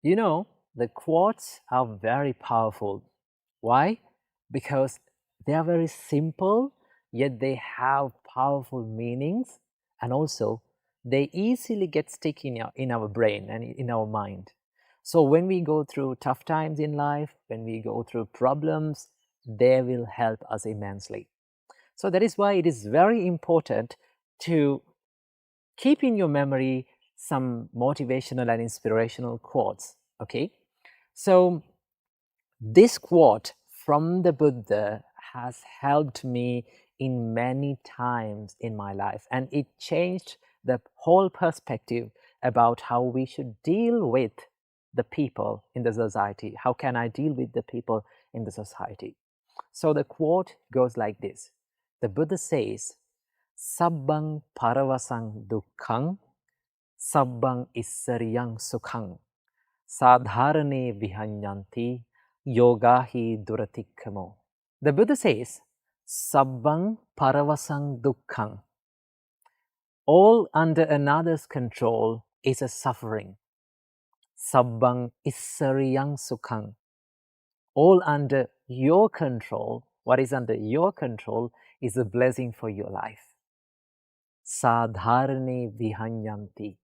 You know, the quotes are very powerful. Why? Because they are very simple, yet they have powerful meanings, and also they easily get stick in our brain and in our mind. So when we go through tough times in life, when we go through problems, they will help us immensely. So that is why it is very important to keep in your memory some motivational and inspirational quotes. Okay, so this quote from the Buddha has helped me in many times in my life, and it changed the whole perspective about how we should deal with the people in the society. How can I deal with the people in the society? So the quote goes like this. The Buddha says, Sabbang paravasang dukkhang, sabbang issariyang sukhang, sadharane vihanyanti, yogahi duratikkamo. The Buddha says, Sabbang paravasang dukkhang. All under another's control is a suffering. Sabbang issariyang sukhang. All under your control, what is under your control is a blessing for your life. Sadharane vihanyanti.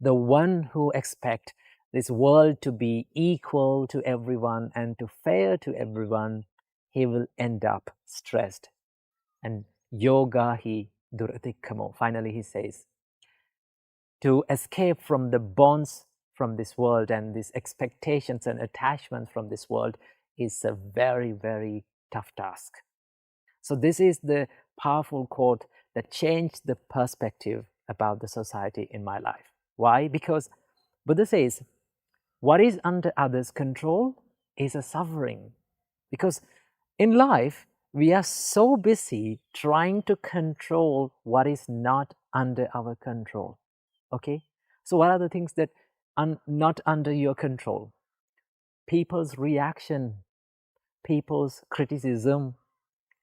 The one who expects this world to be equal to everyone and to fair to everyone, he will end up stressed. And yoga hi duratikkamo. Finally, he says, to escape from the bonds from this world and these expectations and attachments from this world is a very, very tough task. So this is the powerful quote that changed the perspective about the society in my life. Why? Because Buddha says, what is under others' control is a suffering. Because in life, we are so busy trying to control what is not under our control. Okay? So what are the things that are not under your control? People's reaction, people's criticism,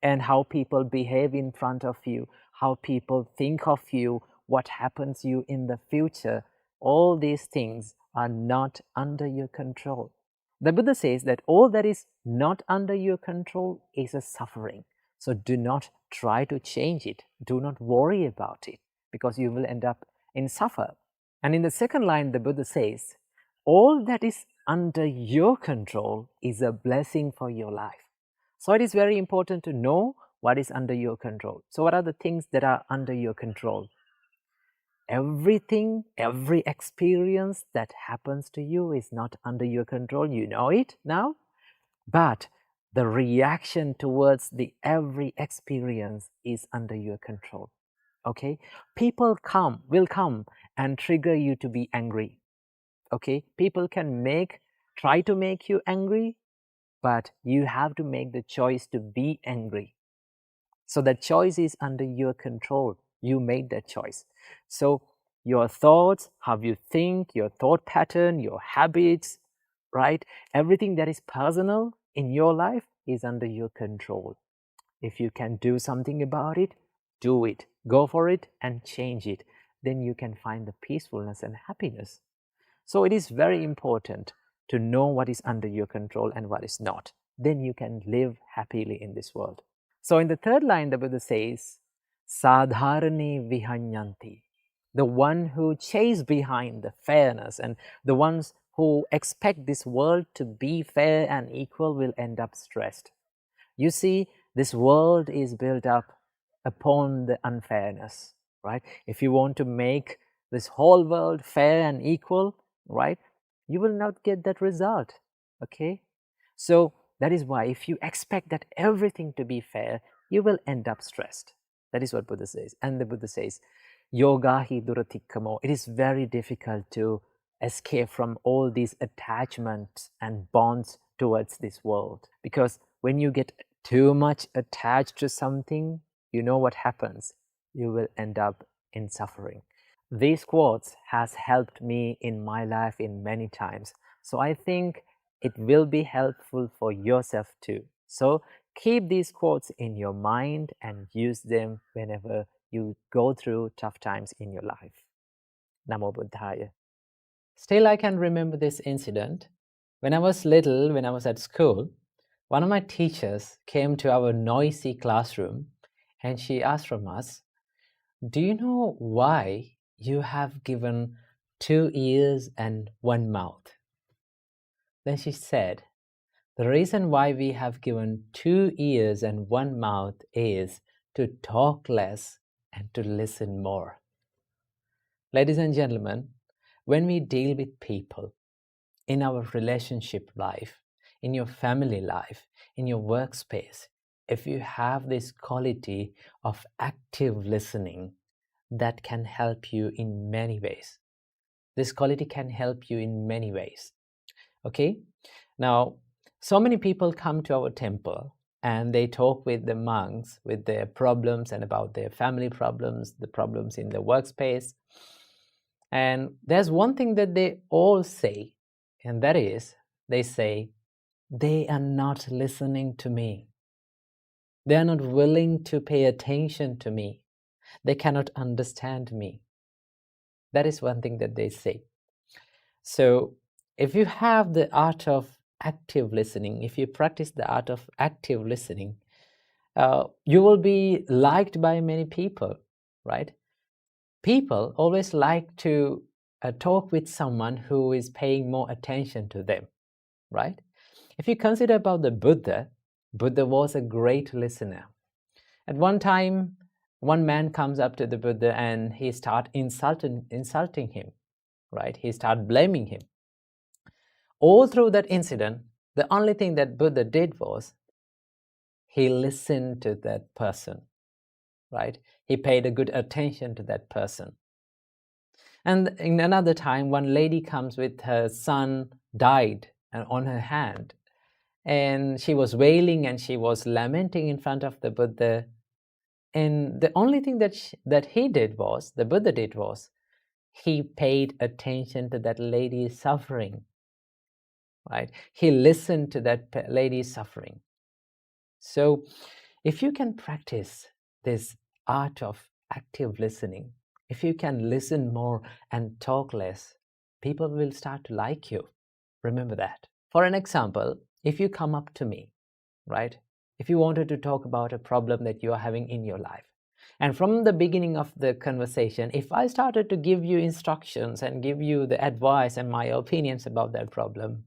and how people behave in front of you, how people think of you, what happens to you in the future. All these things are not under your control. The Buddha says that all that is not under your control is a suffering. So do not try to change it. Do not worry about it, because you will end up in suffer. And in the second line, the Buddha says, all that is under your control is a blessing for your life. So it is very important to know what is under your control. So what are the things that are under your control? Everything, every experience that happens to you is not under your control. You know it now. But the reaction towards the every experience is under your control. Okay? People will come and trigger you to be angry. Okay? People can try to make you angry, but you have to make the choice to be angry. So that choice is under your control. You made that choice. So your thoughts, how you think, your thought pattern, your habits, right? Everything that is personal in your life is under your control. If you can do something about it, do it. Go for it and change it. Then you can find the peacefulness and happiness. So it is very important to know what is under your control and what is not. Then you can live happily in this world. So in the third line, the Buddha says, Sadharani vihanyanti. The one who chase behind the fairness and the ones who expect this world to be fair and equal will end up stressed. You see, this world is built up upon the unfairness, right? If you want to make this whole world fair and equal, right, you will not get that result, okay? So that is why if you expect that everything to be fair, you will end up stressed. That is what Buddha says. And the Buddha says, yoga hi duratikkamo. It is very difficult to escape from all these attachments and bonds towards this world. Because when you get too much attached to something, you know what happens. You will end up in suffering. These quotes has helped me in my life in many times. So I think it will be helpful for yourself too. So keep these quotes in your mind and use them whenever you go through tough times in your life. Namo Buddhaya. Still, I can remember this incident. When I was little, when I was at school, one of my teachers came to our noisy classroom and she asked from us, "Do you know why you have given 2 ears and 1 mouth?" Then she said, "The reason why we have given 2 ears and 1 mouth is to talk less and to listen more." Ladies and gentlemen, when we deal with people in our relationship life, in your family life, in your workspace, if you have this quality of active listening, that can help you in many ways. This quality can help you in many ways. Okay? Now, so many people come to our temple and they talk with the monks with their problems and about their family problems, the problems in the workspace. And there's one thing that they all say, and that is, they say, they are not listening to me. They are not willing to pay attention to me. They cannot understand me. That is one thing that they say. So if you have the art of active listening, if you practice the art of active listening, you will be liked by many people, right? People always like to talk with someone who is paying more attention to them, right? If you consider about the Buddha, Buddha was a great listener. At one time, one man comes up to the Buddha and he starts insulting him, right? He starts blaming him. All through that incident, the only thing that Buddha did was he listened to that person, right? He paid a good attention to that person. And in another time, one lady comes with her son died on her hand, and she was wailing and she was lamenting in front of the Buddha. And the only thing that he did was, the Buddha did was, he paid attention to that lady's suffering, right? He listened to that lady's suffering. So if you can practice this art of active listening, if you can listen more and talk less, people will start to like you. Remember that. For an example, if you come up to me, right? If you wanted to talk about a problem that you are having in your life, and from the beginning of the conversation, if I started to give you instructions and give you the advice and my opinions about that problem,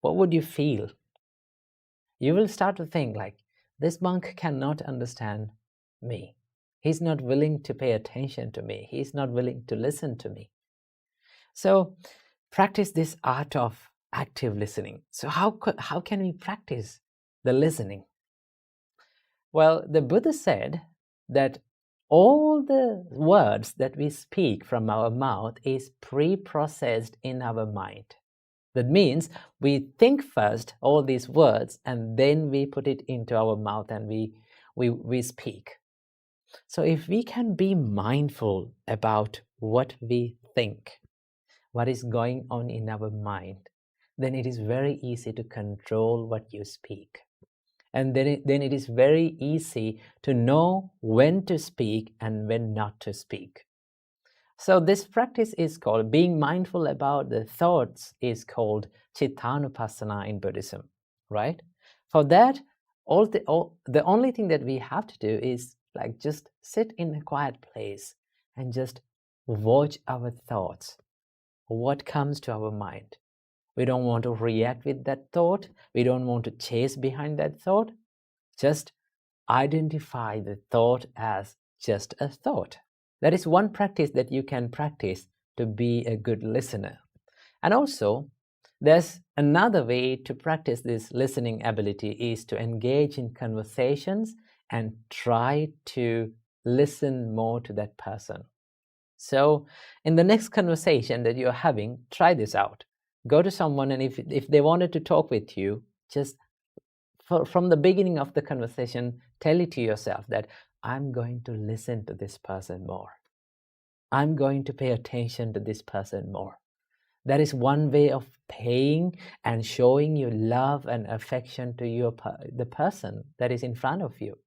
what would you feel? You will start to think like, this monk cannot understand me. He's not willing to pay attention to me. He's not willing to listen to me. So practice this art of active listening. So how can we practice the listening? Well, the Buddha said that all the words that we speak from our mouth is pre-processed in our mind. That means we think first all these words and then we put it into our mouth and we speak. So if we can be mindful about what we think, what is going on in our mind, then it is very easy to control what you speak. And then it is very easy to know when to speak and when not to speak. So this practice is called, being mindful about the thoughts is called Chittanupassana in Buddhism, right? For that, the only thing that we have to do is like just sit in a quiet place and just watch our thoughts, what comes to our mind. We don't want to react with that thought. We don't want to chase behind that thought. Just identify the thought as just a thought. That is one practice that you can practice to be a good listener. And also, there's another way to practice this listening ability is to engage in conversations and try to listen more to that person. So in the next conversation that you're having, try this out. Go to someone, and if they wanted to talk with you, just from the beginning of the conversation, tell it to yourself that I'm going to listen to this person more. I'm going to pay attention to this person more. That is one way of paying and showing your love and affection to the person that is in front of you,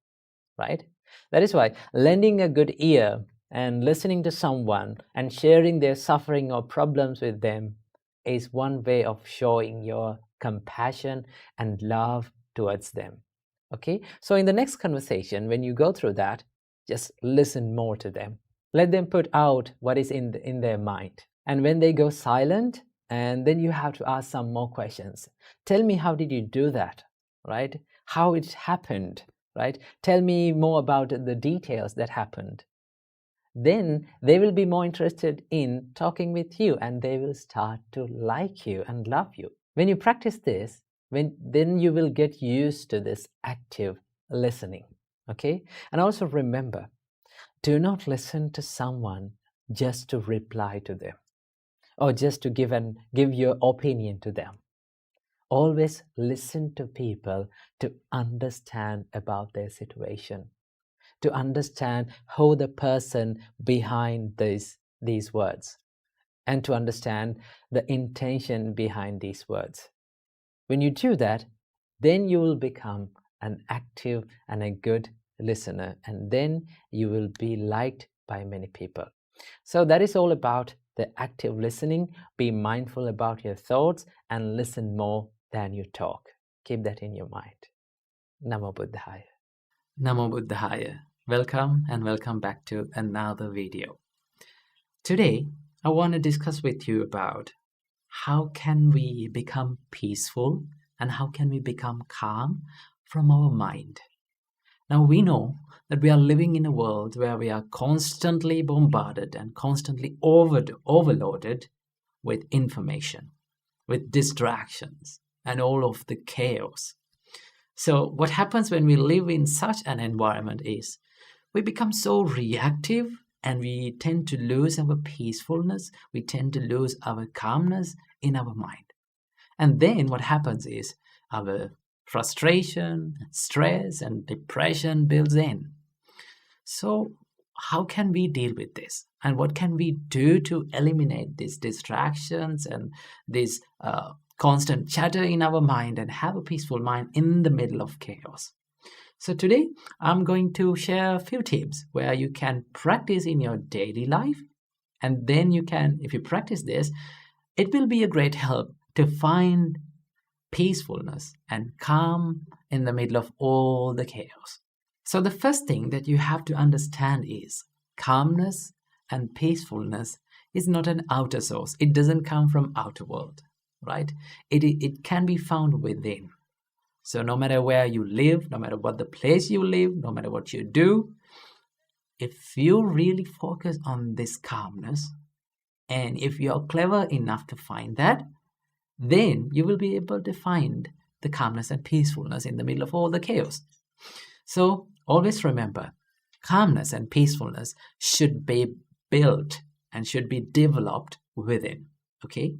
right? That is why lending a good ear and listening to someone and sharing their suffering or problems with them is one way of showing your compassion and love towards them. Okay, so in the next conversation, when you go through that, just listen more to them. Let them put out what is in their mind. And when they go silent, and then you have to ask some more questions. Tell me, how did you do that, right? How it happened, right? Tell me more about the details that happened. Then they will be more interested in talking with you, and they will start to like you and love you. When you practice this, then you will get used to this active listening. Okay? And also remember, do not listen to someone just to reply to them or just to give your opinion to them. Always listen to people to understand about their situation, to understand who the person behind these words, and to understand the intention behind these words. When you do that, then you will become an active and a good listener, and then you will be liked by many people. So that is all about the active listening. Be mindful about your thoughts and listen more than you talk. Keep that in your mind. Namo Buddhaya. Namo Buddhaya. Welcome and welcome back to another video. Today, I want to discuss with you about how can we become peaceful and how can we become calm from our mind. Now, we know that we are living in a world where we are constantly bombarded and constantly overloaded with information, with distractions, and all of the chaos. So what happens when we live in such an environment is we become so reactive, and we tend to lose our peacefulness. We tend to lose our calmness in our mind. And then what happens is our frustration, stress, and depression builds in. So how can we deal with this? And what can we do to eliminate these distractions and this constant chatter in our mind and have a peaceful mind in the middle of chaos? So today, I'm going to share a few tips where you can practice in your daily life. And then you can, if you practice this, it will be a great help to find peacefulness and calm in the middle of all the chaos. So the first thing that you have to understand is calmness and peacefulness is not an outer source. It doesn't come from outer world, right? It can be found within. So no matter where you live, no matter what the place you live, no matter what you do, if you really focus on this calmness, and if you're clever enough to find that, then you will be able to find the calmness and peacefulness in the middle of all the chaos. So always remember, calmness and peacefulness should be built and should be developed within, okay?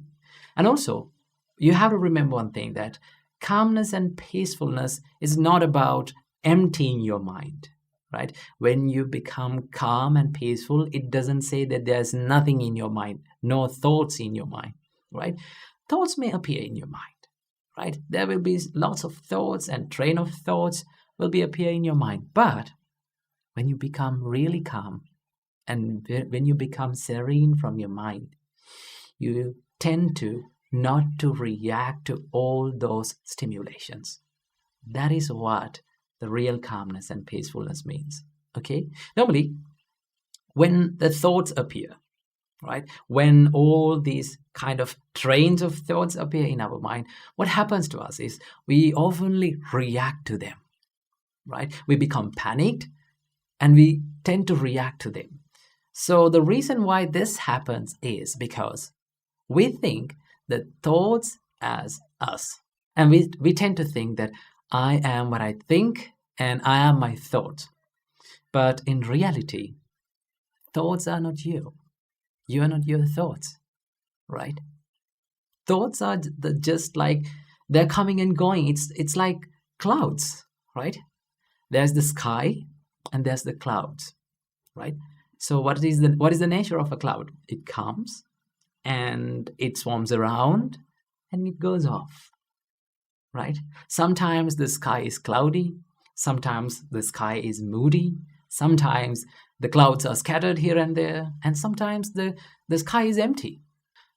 And also, you have to remember one thing, that calmness and peacefulness is not about emptying your mind, right? When you become calm and peaceful, it doesn't say that there's nothing in your mind, no thoughts in your mind, right? Thoughts may appear in your mind, right? There will be lots of thoughts and train of thoughts will be appear in your mind. But when you become really calm and when you become serene from your mind, you tend to not to react to all those stimulations. That is what the real calmness and peacefulness means, okay? Normally, when the thoughts appear, right? When all these kind of trains of thoughts appear in our mind, what happens to us is we oftenly react to them, right? We become panicked and we tend to react to them. So the reason why this happens is because we think the thoughts as us. And we tend to think that I am what I think and I am my thoughts. But in reality, thoughts are not you. You are not your thoughts, right? Thoughts are just like, they're coming and going. It's like clouds, right? There's the sky and there's the clouds, right? So what is the nature of a cloud? It comes and it swarms around and it goes off, right? Sometimes the sky is cloudy, sometimes the sky is moody, sometimes the clouds are scattered here and there, and sometimes the sky is empty.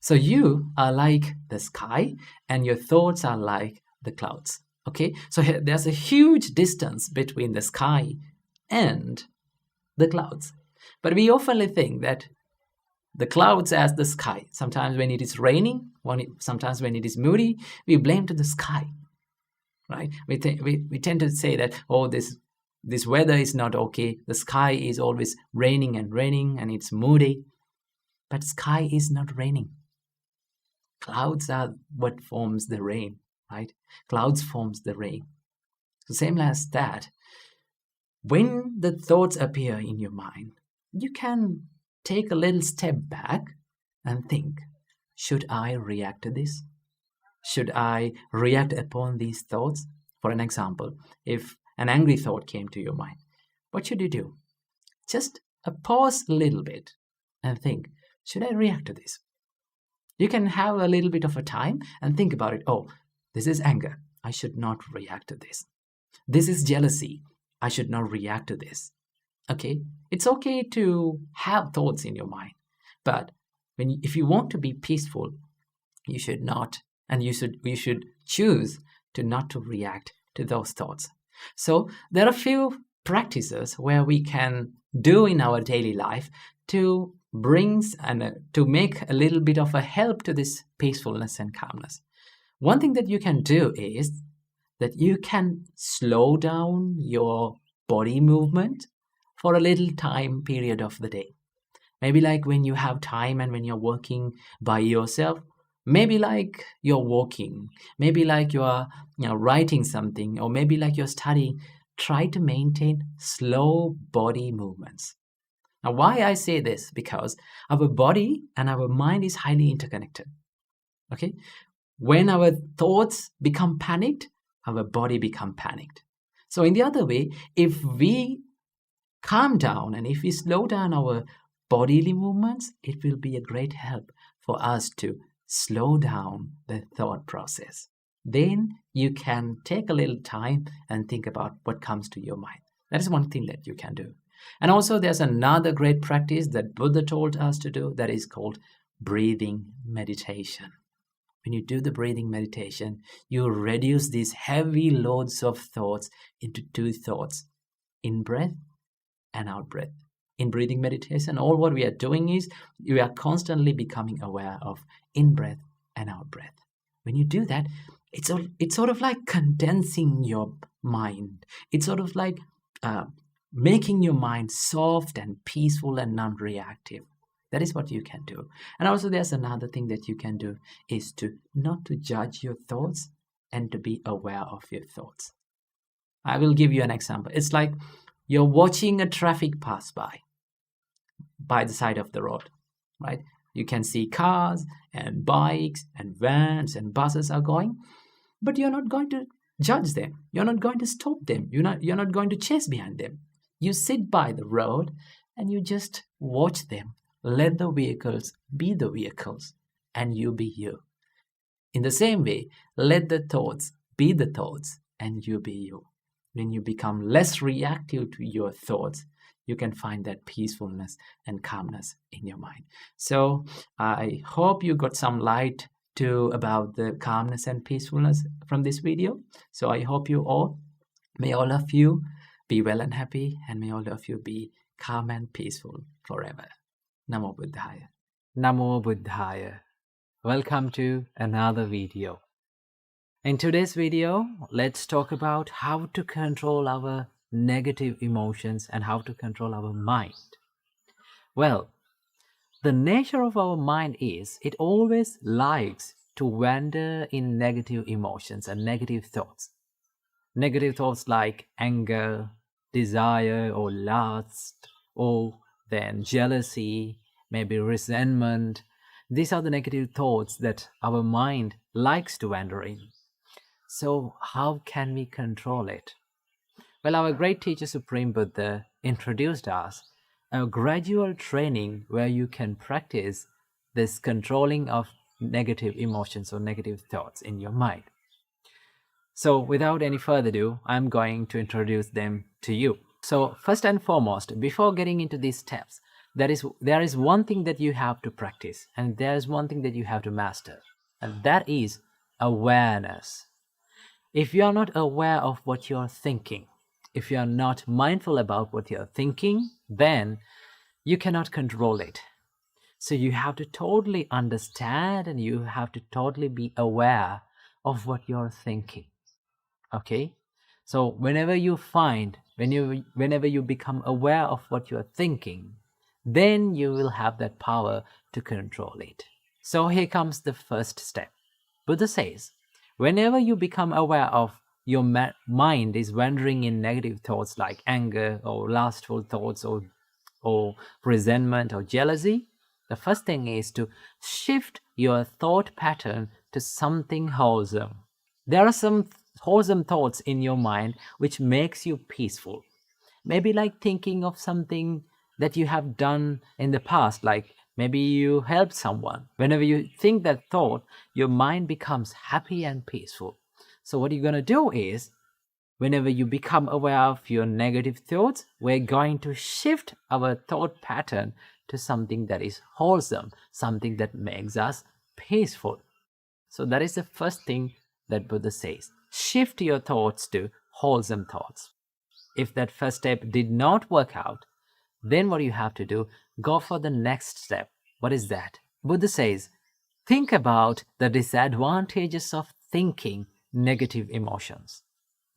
So you are like the sky and your thoughts are like the clouds. Okay, so there's a huge distance between the sky and the clouds. But we often think that the clouds as the sky. Sometimes when it is raining, sometimes when it is moody, we blame to the sky, right? We tend to say that, oh, this weather is not okay. The sky is always raining and it's moody. But sky is not raining. Clouds are what forms the rain, right? Clouds forms the rain. So same as that, when the thoughts appear in your mind, you can take a little step back and think, should I react to this? Should I react upon these thoughts? For an example, if an angry thought came to your mind, what should you do? Just pause a little bit and think, should I react to this? You can have a little bit of a time and think about it. Oh, this is anger. I should not react to this. This is jealousy. I should not react to this. Okay? It's okay to have thoughts in your mind. But if you want to be peaceful, you should not, and you should choose to not to react to those thoughts. So there are a few practices where we can do in our daily life to brings and to make a little bit of a help to this peacefulness and calmness. One thing that you can do is that you can slow down your body movement for a little time period of the day. Maybe like when you have time and when you're working by yourself, maybe like you're walking, maybe like you're writing something, or maybe like you're studying. Try to maintain slow body movements. Now, why I say this? Because our body and our mind is highly interconnected. Okay? When our thoughts become panicked, our body become panicked. So in the other way, if we calm down and if we slow down our bodily movements, it will be a great help for us to slow down the thought process. Then you can take a little time and think about what comes to your mind. That is one thing that you can do. And also there's another great practice that Buddha told us to do, that is called breathing meditation. When you do the breathing meditation, you reduce these heavy loads of thoughts into 2 thoughts, in breath and out breath. In breathing meditation, all what we are doing is we are constantly becoming aware of in breath and out breath. When you do that, it's sort of like condensing your mind. It's sort of like making your mind soft and peaceful and non-reactive. That is what you can do. And also there's another thing that you can do is to not to judge your thoughts and to be aware of your thoughts. I will give you an example. It's like you're watching a traffic pass by the side of the road, right? You can see cars and bikes and vans and buses are going, but you're not going to judge them. You're not going to stop them. You're not going to chase behind them. You sit by the road and you just watch them. Let the vehicles be the vehicles and you be you. In the same way, let the thoughts be the thoughts and you be you. When you become less reactive to your thoughts, you can find that peacefulness and calmness in your mind. So I hope you got some light about the calmness and peacefulness from this video. So I hope may all of you be well and happy, and may all of you be calm and peaceful forever. Namo Buddhaya. Namo Buddhaya. Welcome to another video. In today's video, let's talk about how to control our negative emotions and how to control our mind. Well, the nature of our mind is it always likes to wander in negative emotions and negative thoughts. Negative thoughts like anger, desire, or lust, or then jealousy, maybe resentment. These are the negative thoughts that our mind likes to wander in. So how can we control it? Well, our great teacher Supreme Buddha introduced us a gradual training where you can practice this controlling of negative emotions or negative thoughts in your mind. So without any further ado, I'm going to introduce them to you. So first and foremost, before getting into these steps, there is one thing that you have to practice, and there is one thing that you have to master, and that is awareness. If you are not aware of what you're thinking, if you are not mindful about what you're thinking, then you cannot control it. So you have to totally understand, and you have to totally be aware of what you're thinking. Okay? So whenever you become aware of what you're thinking, then you will have that power to control it. So here comes the first step. Buddha says, whenever you become aware of your mind is wandering in negative thoughts like anger or lustful thoughts or resentment or jealousy, the first thing is to shift your thought pattern to something wholesome. There are some wholesome thoughts in your mind which makes you peaceful. Maybe like thinking of something that you have done in the past, like maybe you helped someone. Whenever you think that thought, your mind becomes happy and peaceful. So what you're going to do is, whenever you become aware of your negative thoughts, we're going to shift our thought pattern to something that is wholesome, something that makes us peaceful. So that is the first thing that Buddha says. Shift your thoughts to wholesome thoughts. If that first step did not work out, then what you have to do, go for the next step. What is that? Buddha says, think about the disadvantages of thinking negative emotions,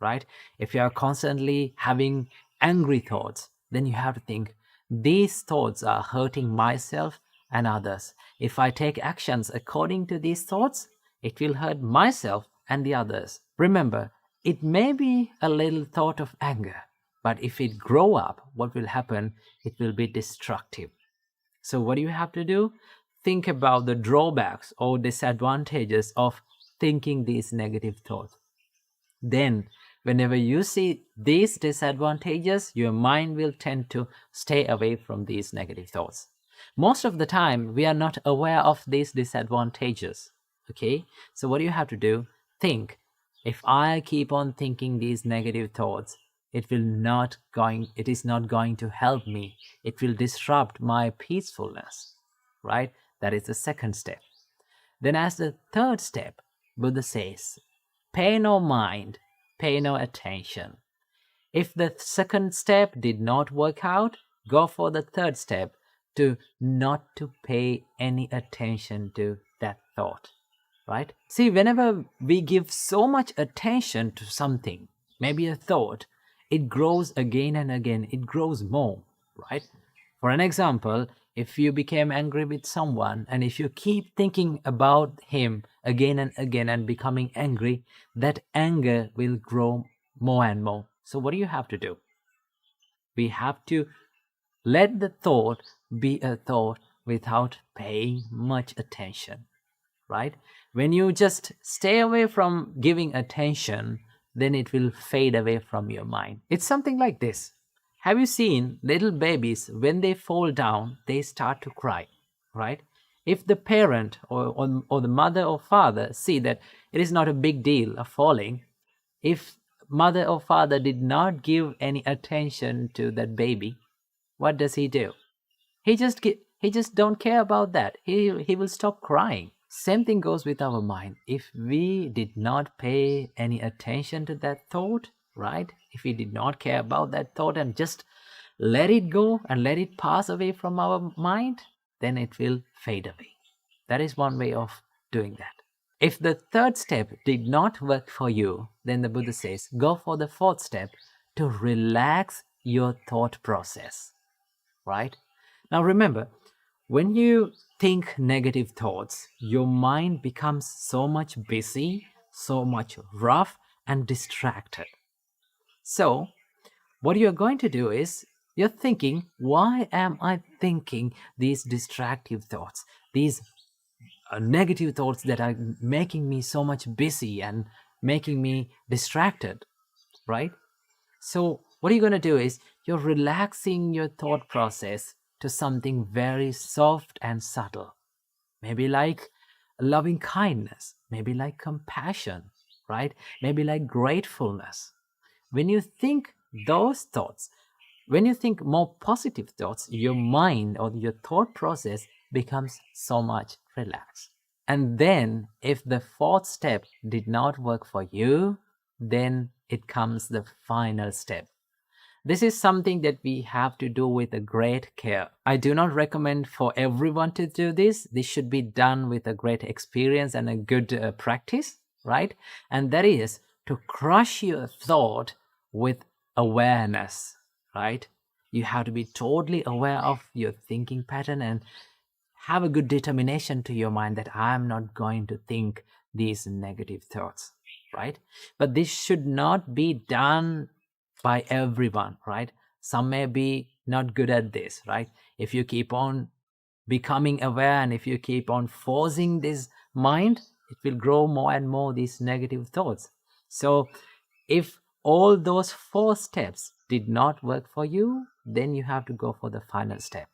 right? If you are constantly having angry thoughts, then you have to think, these thoughts are hurting myself and others. If I take actions according to these thoughts, it will hurt myself and the others. Remember, it may be a little thought of anger, but if it grow up, what will happen? It will be destructive. So what do you have to do? Think about the drawbacks or disadvantages of thinking these negative thoughts. Then, whenever you see these disadvantages, your mind will tend to stay away from these negative thoughts. Most of the time, we are not aware of these disadvantages. Okay? So, what do you have to do? Think. If I keep on thinking these negative thoughts, it is not going to help me. It will disrupt my peacefulness. Right? That is the second step. Then, as the third step, Buddha says, pay no mind, pay no attention. If the second step did not work out, go for the third step, to not to pay any attention to that thought, right? See, whenever we give so much attention to something, maybe a thought, it grows again and again, it grows more, right? For an example, if you became angry with someone and if you keep thinking about him again and again and becoming angry, that anger will grow more and more. So what do you have to do? We have to let the thought be a thought without paying much attention, right? When you just stay away from giving attention, then it will fade away from your mind. It's something like this. Have you seen little babies, when they fall down, they start to cry, right? If the parent or the mother or father see that it is not a big deal of falling, if mother or father did not give any attention to that baby, what does he do? He just don't care about that. He will stop crying. Same thing goes with our mind. If we did not pay any attention to that thought, right? If we did not care about that thought and just let it go and let it pass away from our mind, then it will fade away. That is one way of doing that. If the third step did not work for you, then the Buddha says, go for the fourth step, to relax your thought process, right? Now remember, when you think negative thoughts, your mind becomes so much busy, so much rough and distracted. So, what you're going to do is, you're thinking, why am I thinking these distractive thoughts, these negative thoughts that are making me so much busy and making me distracted, right? So, what you're going to do is, you're relaxing your thought process to something very soft and subtle. Maybe like loving kindness, maybe like compassion, right? Maybe like gratefulness. When you think those thoughts, When you think more positive thoughts, your mind or your thought process becomes so much relaxed. And then, if the fourth step did not work for you, then it comes the final step. This is something that we have to do with a great care. I do not recommend for everyone to do this. This should be done with a great experience and a good practice, right? And that is to crush your thought with awareness, right? You have to be totally aware of your thinking pattern and have a good determination to your mind that I'm not going to think these negative thoughts, right? But this should not be done by everyone, right? Some may be not good at this, right? If you keep on becoming aware and if you keep on forcing this mind, it will grow more and more these negative thoughts. So if all those 4 steps did not work for you, then you have to go for the final step,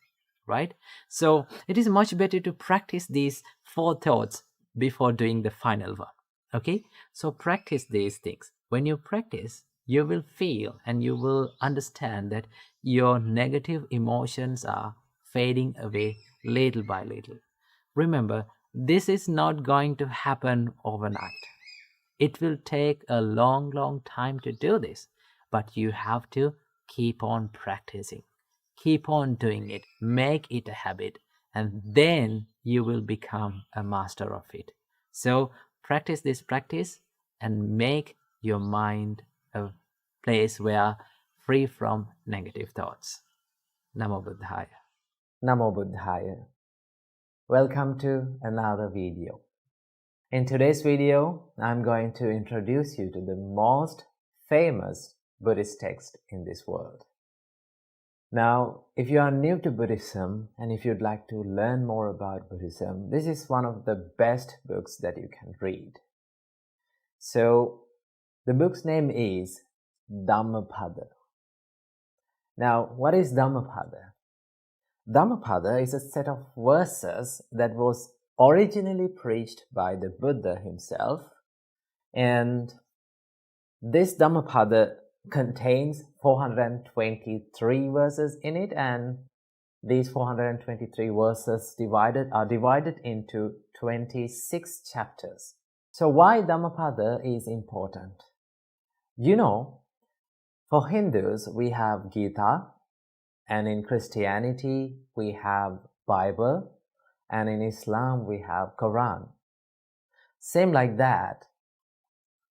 right? So it is much better to practice these 4 thoughts before doing the final one. Okay, so practice these things. When you practice, you will feel and you will understand that your negative emotions are fading away little by little. Remember, this is not going to happen overnight. It will take a long time to do this, but you have to keep on practicing. Keep on doing it. Make it a habit, and then you will become a master of it. So practice this practice and make your mind a place where free from negative thoughts. Namo Buddhaya. Namo Buddhaya. Welcome to another video. In today's video, I'm going to introduce you to the most famous Buddhist text in this world. Now, if you are new to Buddhism and if you'd like to learn more about Buddhism, this is one of the best books that you can read. So, the book's name is Dhammapada. Now, what is Dhammapada? Dhammapada is a set of verses that was originally preached by the Buddha himself, and this Dhammapada contains 423 verses in it, and these 423 verses are divided into 26 chapters. So why Dhammapada is important? You know, for Hindus we have Gita, and in Christianity we have Bible, and in Islam we have Quran. Same like that,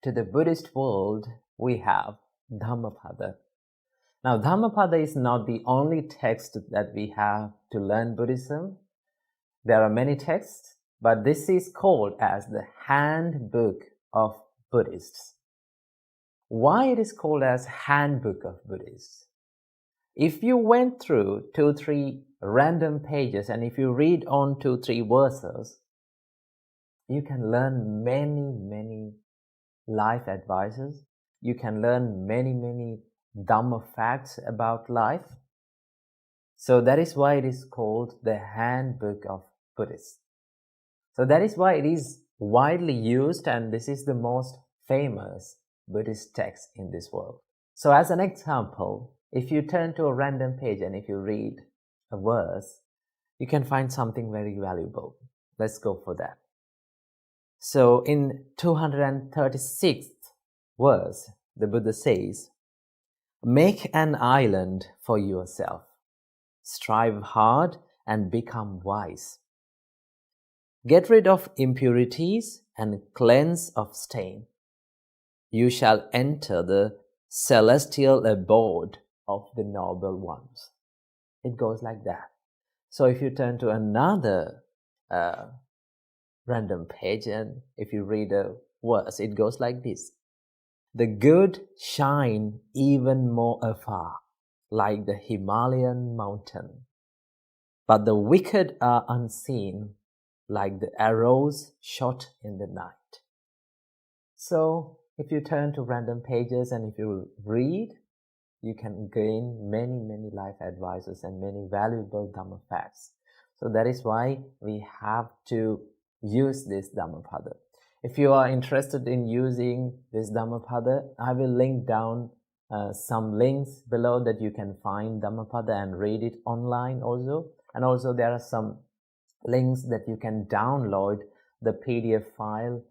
to the Buddhist world we have Dhammapada. Now Dhammapada is not the only text that we have to learn Buddhism. There are many texts, but this is called as the handbook of Buddhists. Why it is called as handbook of Buddhists? If you went through 2-3 random pages and if you read on 2-3 verses, you can learn many life advices. You can learn many Dhamma facts about life. So that is why it is called the handbook of Buddhists. So that is why it is widely used, and this is the most famous Buddhist text in this world. So as an example, if you turn to a random page and if you read a verse, you can find something very valuable. Let's go for that. So in 236th verse, the Buddha says, "Make an island for yourself. Strive hard and become wise. Get rid of impurities and cleanse of stain. You shall enter the celestial abode of the noble ones." It goes like that. So if you turn to another random page and if you read a verse, it goes like this. "The good shine even more afar, like the Himalayan mountain. But the wicked are unseen, like the arrows shot in the night." So if you turn to random pages and if you read, you can gain many life advices and many valuable Dhamma facts. So that is why we have to use this Dhammapada. If you are interested in using this Dhammapada, I will link down some links below that you can find Dhammapada and read it online also. And also there are some links that you can download the PDF file,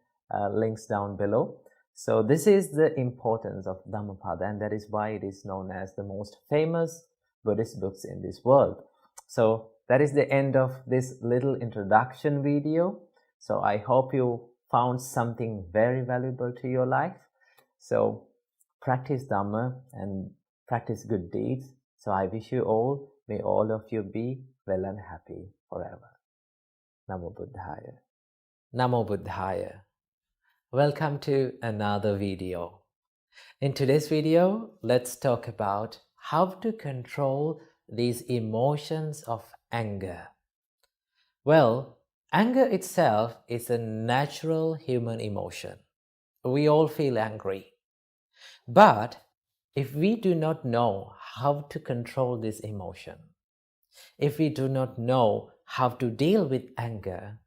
links down below. So this is the importance of Dhammapada, and that is why it is known as the most famous Buddhist books in this world. So that is the end of this little introduction video. So I hope you found something very valuable to your life. So practice Dhamma and practice good deeds. So I wish you all, may all of you be well and happy forever. Namo Buddhaya. Namo Buddhaya. Welcome to another video. In today's video, let's talk about how to control these emotions of anger. Well, anger itself is a natural human emotion. We all feel angry. But if we do not know how to control this emotion, if we do not know how to deal with anger,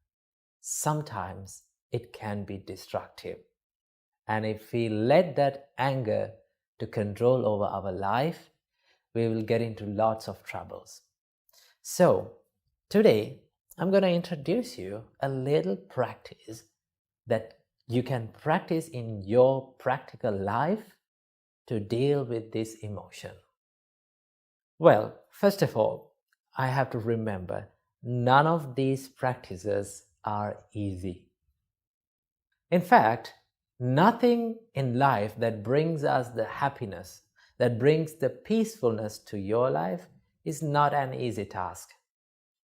sometimes it can be destructive. And if we let that anger to control over our life, we will get into lots of troubles. So today, I'm going to introduce you a little practice that you can practice in your practical life to deal with this emotion. Well, first of all, I have to remember none of these practices are easy. In fact, nothing in life that brings us the happiness, that brings the peacefulness to your life is not an easy task.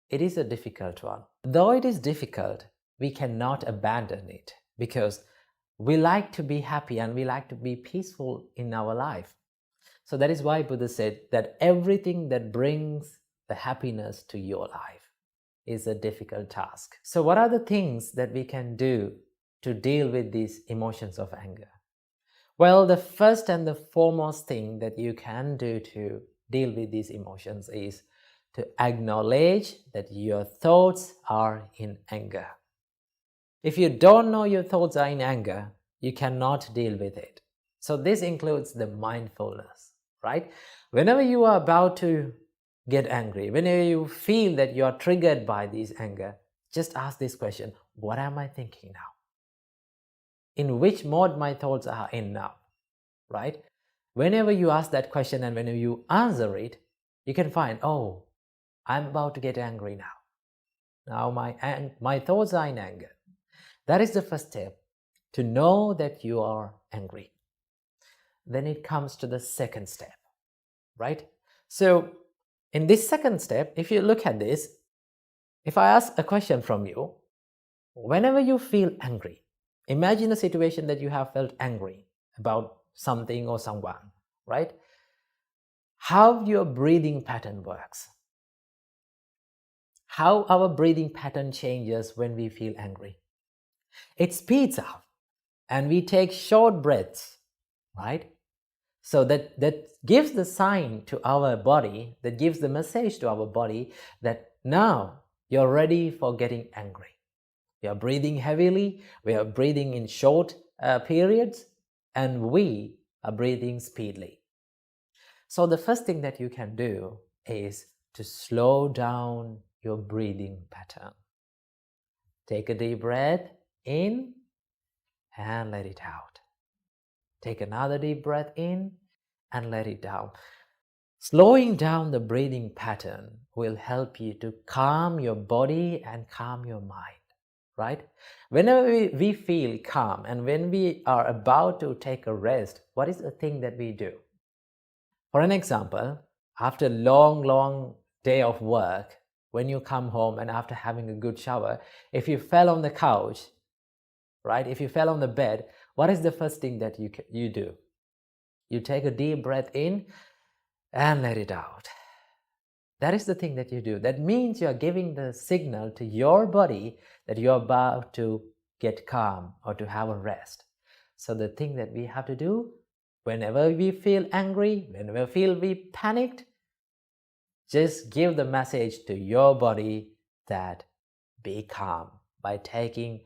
It is a difficult one. Though it is difficult, we cannot abandon it because we like to be happy and we like to be peaceful in our life. So that is why Buddha said that everything that brings the happiness to your life is a difficult task. So what are the things that we can do to deal with these emotions of anger? Well, the first and the foremost thing that you can do to deal with these emotions is to acknowledge that your thoughts are in anger. If you don't know your thoughts are in anger, you cannot deal with it. So this includes the mindfulness, right? Whenever you are about to get angry, whenever you feel that you are triggered by this anger, just ask this question: what am I thinking now? In which mode my thoughts are in now, right? Whenever you ask that question and whenever you answer it, you can find, oh, I'm about to get angry now. Now my thoughts are in anger. That is the first step, to know that you are angry. Then it comes to the second step, right? So in this second step, if you look at this, if I ask a question from you, whenever you feel angry, imagine a situation that you have felt angry about something or someone, right? How your breathing pattern works. How our breathing pattern changes when we feel angry. It speeds up and we take short breaths, right? So that gives the sign to our body, that gives the message to our body that now you're ready for getting angry. We are breathing heavily, we are breathing in short periods, and we are breathing speedily. So the first thing that you can do is to slow down your breathing pattern. Take a deep breath in and let it out. Take another deep breath in and let it out. Slowing down the breathing pattern will help you to calm your body and calm your mind, right? Whenever we feel calm and when we are about to take a rest, what is the thing that we do? For an example, after a long day of work, when you come home and after having a good shower, if you fell on the couch, right? If you fell on the bed, what is the first thing that you do? You take a deep breath in and let it out. That is the thing that you do. That means you are giving the signal to your body that you're about to get calm or to have a rest. So the thing that we have to do, whenever we feel angry, whenever we feel we panicked, just give the message to your body that be calm by taking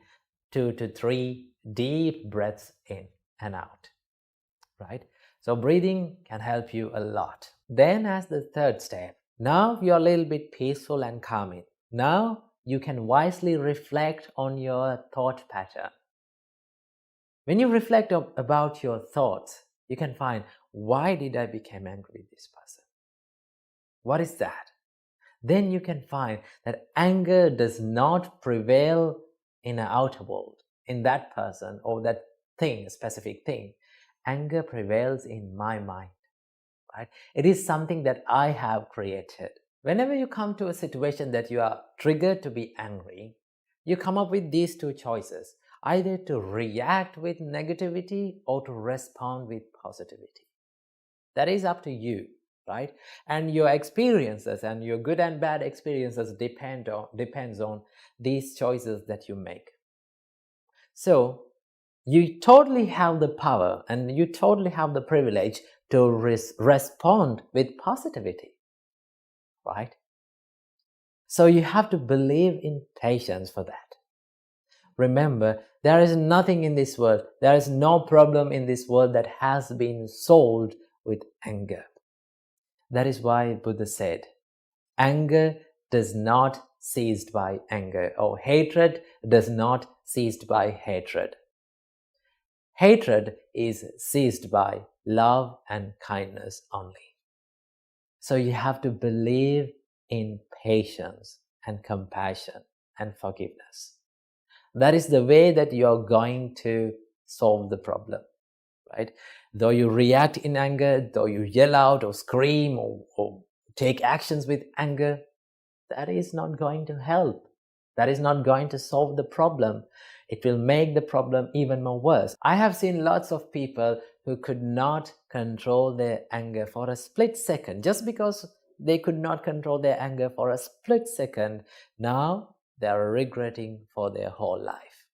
2 to 3 deep breaths in and out, right? So breathing can help you a lot. Then as the third step, now you're a little bit peaceful and calming. Now you can wisely reflect on your thought pattern. When you reflect about your thoughts, you can find, why did I become angry with this person? What is that? Then you can find that anger does not prevail in the outer world, in that person or that thing, specific thing. Anger prevails in my mind, right? It is something that I have created. Whenever you come to a situation that you are triggered to be angry, you come up with these two choices, either to react with negativity or to respond with positivity. That is up to you, right? And your experiences and your good and bad experiences depends on these choices that you make. So you totally have the power and you totally have the privilege to respond with positivity, right? So you have to believe in patience for that. Remember, there is nothing in this world, there is no problem in this world that has been solved with anger. That is why Buddha said, anger does not cease by anger, or hatred does not cease by hatred. Hatred is seized by love and kindness only. So you have to believe in patience and compassion and forgiveness. That is the way that you're going to solve the problem, right? Though you react in anger, though you yell out or scream or take actions with anger, that is not going to help. That is not going to solve the problem. It will make the problem even more worse. I have seen lots of people who could not control their anger for a split second. Just because they could not control their anger for a split second, now they are regretting for their whole life.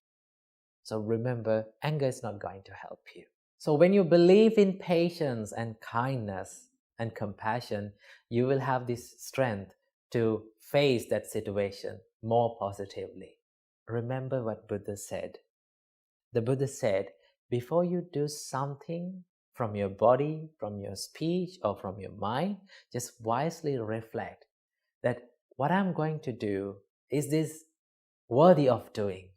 So remember, anger is not going to help you. So when you believe in patience and kindness and compassion, you will have this strength to face that situation more positively. Remember what Buddha said. The Buddha said, before you do something from your body, from your speech, or from your mind, just wisely reflect that what I'm going to do, is this worthy of doing?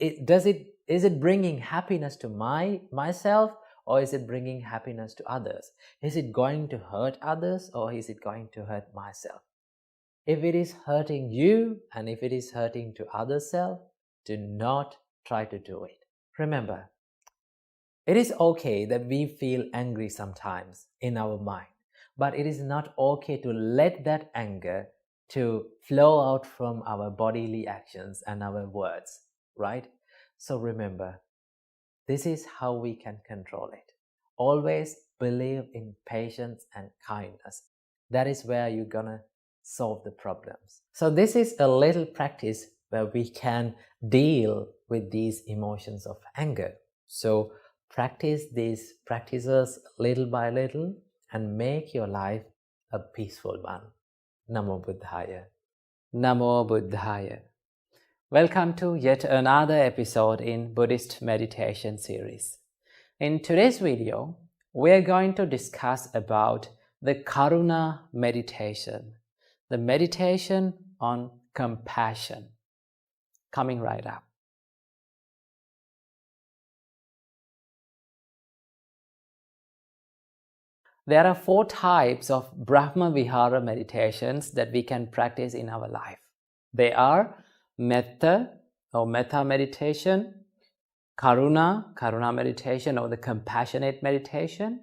Is it bringing happiness to myself, or is it bringing happiness to others? Is it going to hurt others, or is it going to hurt myself? If it is hurting you and if it is hurting to other self, do not try to do it. Remember, it is okay that we feel angry sometimes in our mind, but it is not okay to let that anger to flow out from our bodily actions and our words, right? So remember, this is how we can control it. Always believe in patience and kindness. That is where you're gonna solve the problems. So this is a little practice where we can deal with these emotions of anger. So practice these practices little by little and make your life a peaceful one. Namo Buddhaya. Namo Buddhaya. Welcome to yet another episode in Buddhist Meditation series. In today's video, we are going to discuss about the Karuna meditation, the meditation on compassion. Coming right up. There are 4 types of Brahma Vihara meditations that we can practice in our life. They are Metta or Metta meditation, Karuna meditation or the compassionate meditation,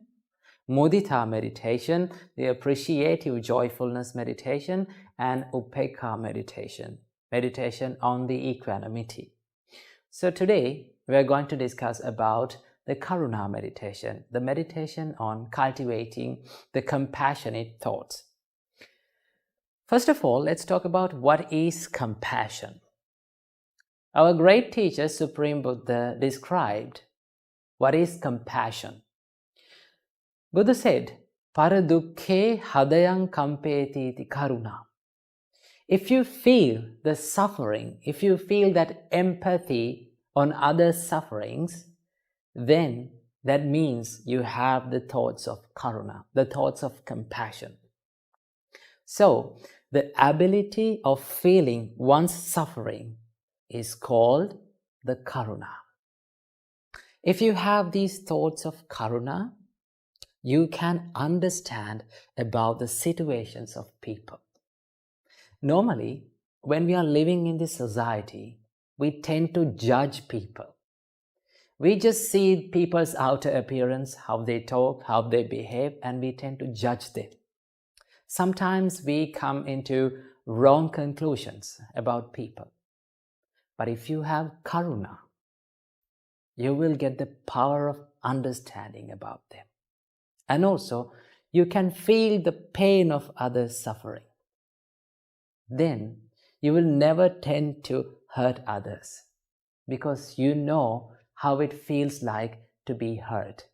Mudita meditation, the appreciative joyfulness meditation, and Upekkha meditation, meditation on the equanimity. So today we are going to discuss about the Karuna meditation, the meditation on cultivating the compassionate thoughts. First of all, let's talk about what is compassion. Our great teacher, Supreme Buddha, described what is compassion. Buddha said, Paradukkhe hadayang kampeti iti karuna. If you feel the suffering, if you feel that empathy on others' sufferings, then that means you have the thoughts of karuna, the thoughts of compassion. So, the ability of feeling one's suffering is called the karuna. If you have these thoughts of karuna, you can understand about the situations of people. Normally, when we are living in this society, we tend to judge people. We just see people's outer appearance, how they talk, how they behave, and we tend to judge them. Sometimes we come into wrong conclusions about people. But if you have karuna, you will get the power of understanding about them. And also, you can feel the pain of others' suffering. Then you will never tend to hurt others because you know how it feels like to be hurt.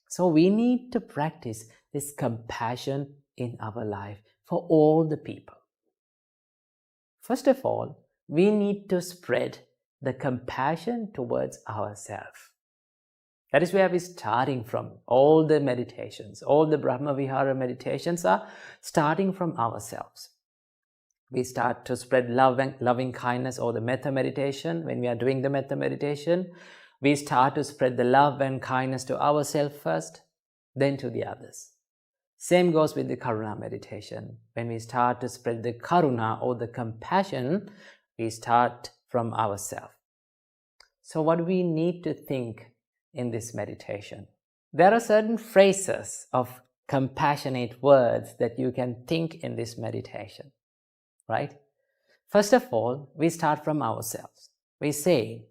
So we need to practice this compassion in our life for all the people. First of all, we need to spread the compassion towards ourselves. That is where we're starting from. All the meditations, all the Brahma Vihara meditations are starting from ourselves. We start to spread love and loving kindness, or the metta meditation. When we are doing the metta meditation, we start to spread the love and kindness to ourselves first, then to the others. Same goes with the karuna meditation. When we start to spread the karuna or the compassion, we start from ourselves. So what do we need to think in this meditation? There are certain phrases of compassionate words that you can think in this meditation, right? First of all, we start from ourselves. We say,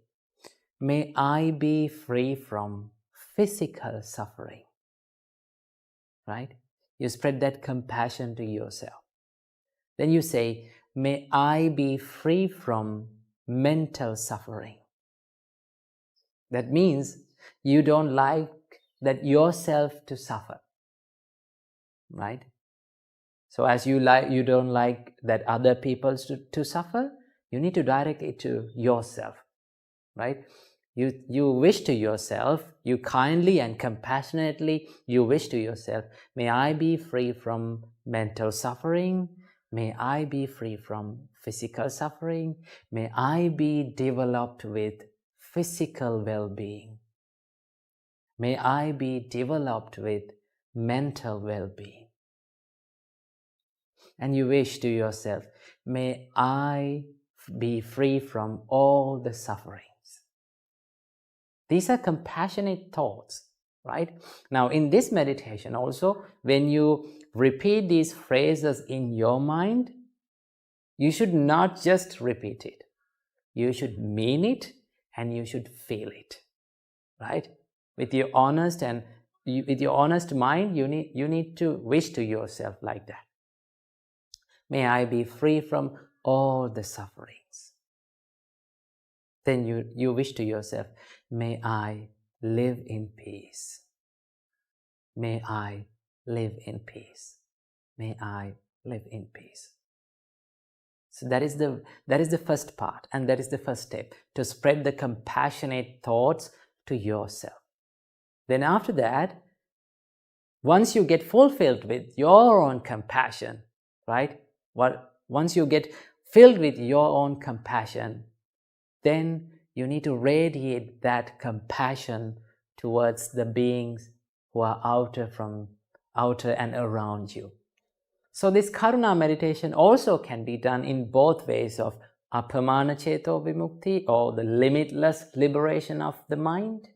may I be free from physical suffering, right? You spread that compassion to yourself. Then you say, may I be free from mental suffering. That means you don't like that yourself to suffer, right? So as you don't like that other people to suffer, you need to direct it to yourself, right? You wish to yourself, you kindly and compassionately, you wish to yourself, may I be free from mental suffering, may I be free from physical suffering, may I be developed with physical well-being, may I be developed with mental well-being. And you wish to yourself, may I be free from all the sufferings. These are compassionate thoughts, right? Now, in this meditation also, when you repeat these phrases in your mind, you should not just repeat it. You should mean it and you should feel it, right? With your honest mind, you need to wish to yourself like that. May I be free from all the sufferings. Then you wish to yourself, may I live in peace. May I live in peace. May I live in peace. So that is the first part, and that is the first step, to spread the compassionate thoughts to yourself. Then after that, once you get fulfilled with your own compassion, right? Once you get filled with your own compassion, then you need to radiate that compassion towards the beings who are outer and around you. So this karuna meditation also can be done in both ways of apamana ceto vimukti, or the limitless liberation of the mind,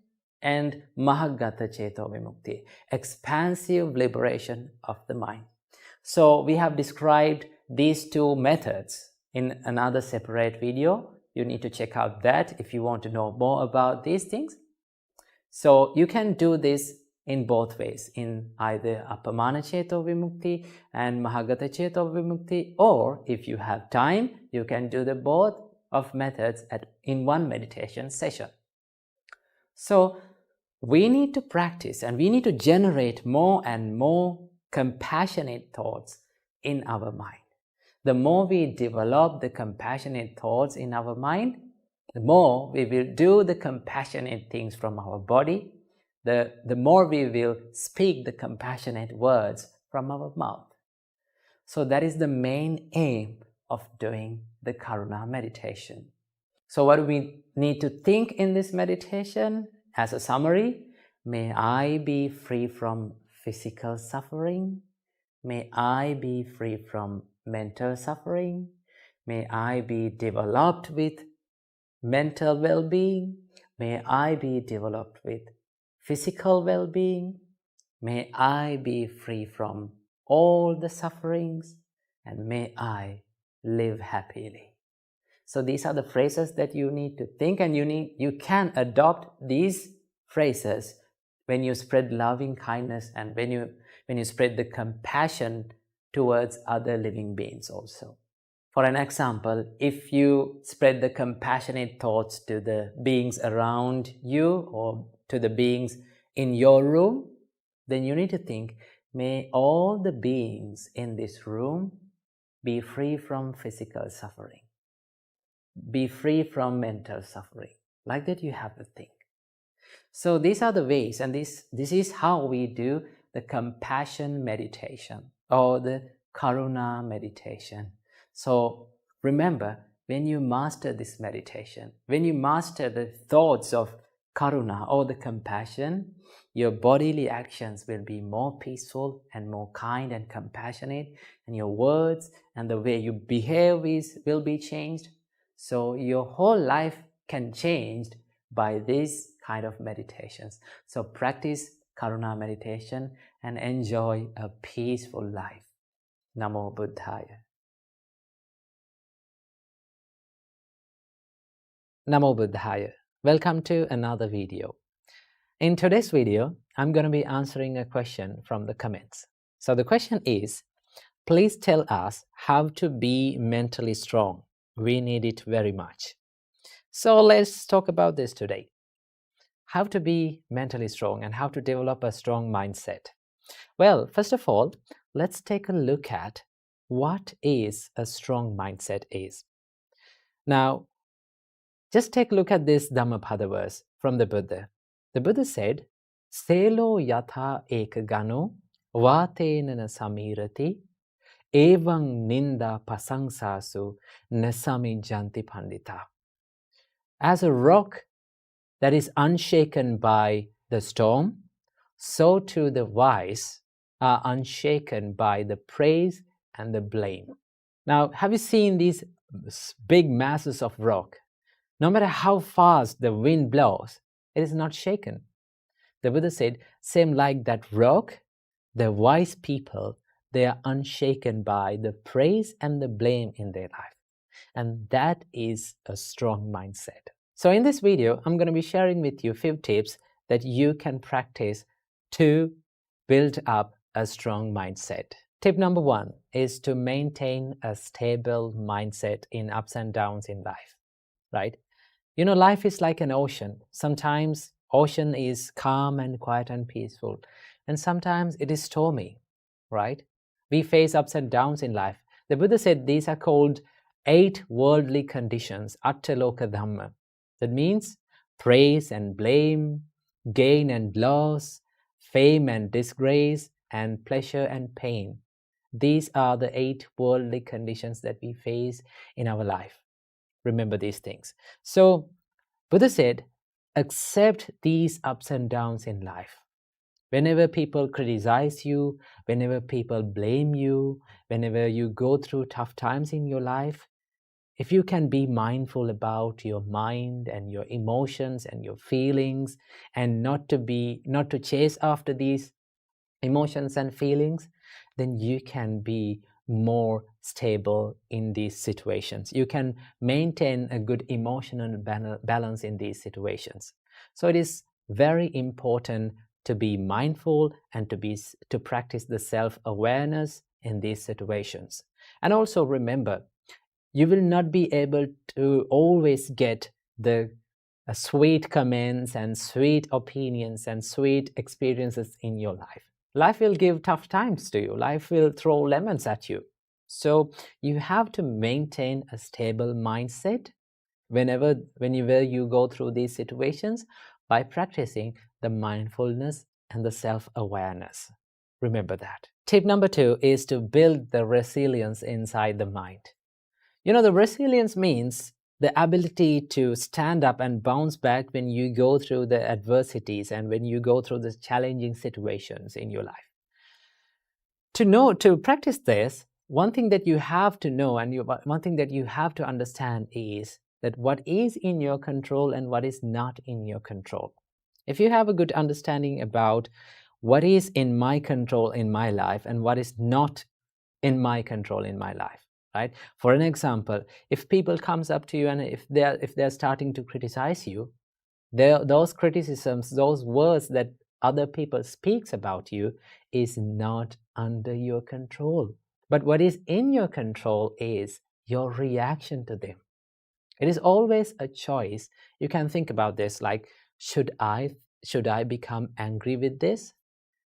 and mahagata ceto vimukti, expansive liberation of the mind. So we have described these two methods in another separate video. You need to check out that if you want to know more about these things. So you can do this in both ways, in either apamana ceto vimukti and mahagata ceto vimukti, or if you have time, you can do the both of methods in one meditation session. So we need to practice and we need to generate more and more compassionate thoughts in our mind. The more we develop the compassionate thoughts in our mind, the more we will do the compassionate things from our body, the more we will speak the compassionate words from our mouth. So that is the main aim of doing the Karuna meditation. So what do we need to think in this meditation? As a summary, may I be free from physical suffering. May I be free from mental suffering. May I be developed with mental well-being. May I be developed with physical well-being. May I be free from all the sufferings, and may I live happily. So these are the phrases that you need to think, and you can adopt these phrases when you spread loving kindness and when you spread the compassion towards other living beings also. For an example, if you spread the compassionate thoughts to the beings around you or to the beings in your room, then you need to think, may all the beings in this room be free from physical suffering, be free from mental suffering. Like that you have to think. So these are the ways, and this is how we do the compassion meditation or the Karuna meditation. So remember, when you master this meditation, when you master the thoughts of Karuna or the compassion, your bodily actions will be more peaceful and more kind and compassionate, and your words and the way you behave will be changed. So your whole life can change by these kind of meditations. So practice Karuna meditation and enjoy a peaceful life. Namo Buddhaya. Namo Buddhaya. Welcome to another video. In today's video, I'm going to be answering a question from the comments. So the question is, please tell us how to be mentally strong. We need it very much. So let's talk about this today. How to be mentally strong and how to develop a strong mindset. Well, first of all, let's take a look at what is a strong mindset is. Now, just take a look at this Dhammapada verse from the Buddha. The Buddha said, Selo yatha ekagano vatenana samirati evang ninda pasangsasu nasami janti pandita. As a rock that is unshaken by the storm, so too the wise are unshaken by the praise and the blame. Now, have you seen these big masses of rock? No matter how fast the wind blows, it is not shaken. The Buddha said, same like that rock, the wise people, they are unshaken by the praise and the blame in their life. And that is a strong mindset. So in this video, I'm going to be sharing with you a few tips that you can practice to build up a strong mindset. Tip number 1 is to maintain a stable mindset in ups and downs in life, right? You know, life is like an ocean. Sometimes ocean is calm and quiet and peaceful, and sometimes it is stormy, right? We face ups and downs in life. The Buddha said these are called 8 worldly conditions, Attaloka Dhamma. That means praise and blame, gain and loss, fame and disgrace, and pleasure and pain. These are the 8 worldly conditions that we face in our life. Remember these things. So Buddha said, accept these ups and downs in life. Whenever people criticize you, whenever people blame you, whenever you go through tough times in your life, if you can be mindful about your mind and your emotions and your feelings and not to chase after these emotions and feelings, then you can be more stable in these situations. You can maintain a good emotional balance in these situations. So it is very important to be mindful and to practice the self-awareness in these situations. And also remember, you will not be able to always get the sweet comments and sweet opinions and sweet experiences in your life. Life will give tough times to you. Life will throw lemons at you. So you have to maintain a stable mindset whenever you go through these situations by practicing the mindfulness, and the self-awareness. Remember that. Tip number 2 is to build the resilience inside the mind. The resilience means the ability to stand up and bounce back when you go through the adversities and when you go through the challenging situations in your life. To practice this, one thing that you have to know and one thing that you have to understand is that what is in your control and what is not in your control. If you have a good understanding about what is in my control in my life and what is not in my control in my life, right? For an example, if people comes up to you and if they're starting to criticize you, those criticisms, those words that other people speaks about you is not under your control. But what is in your control is your reaction to them. It is always a choice. You can think about this like, should I become angry with this?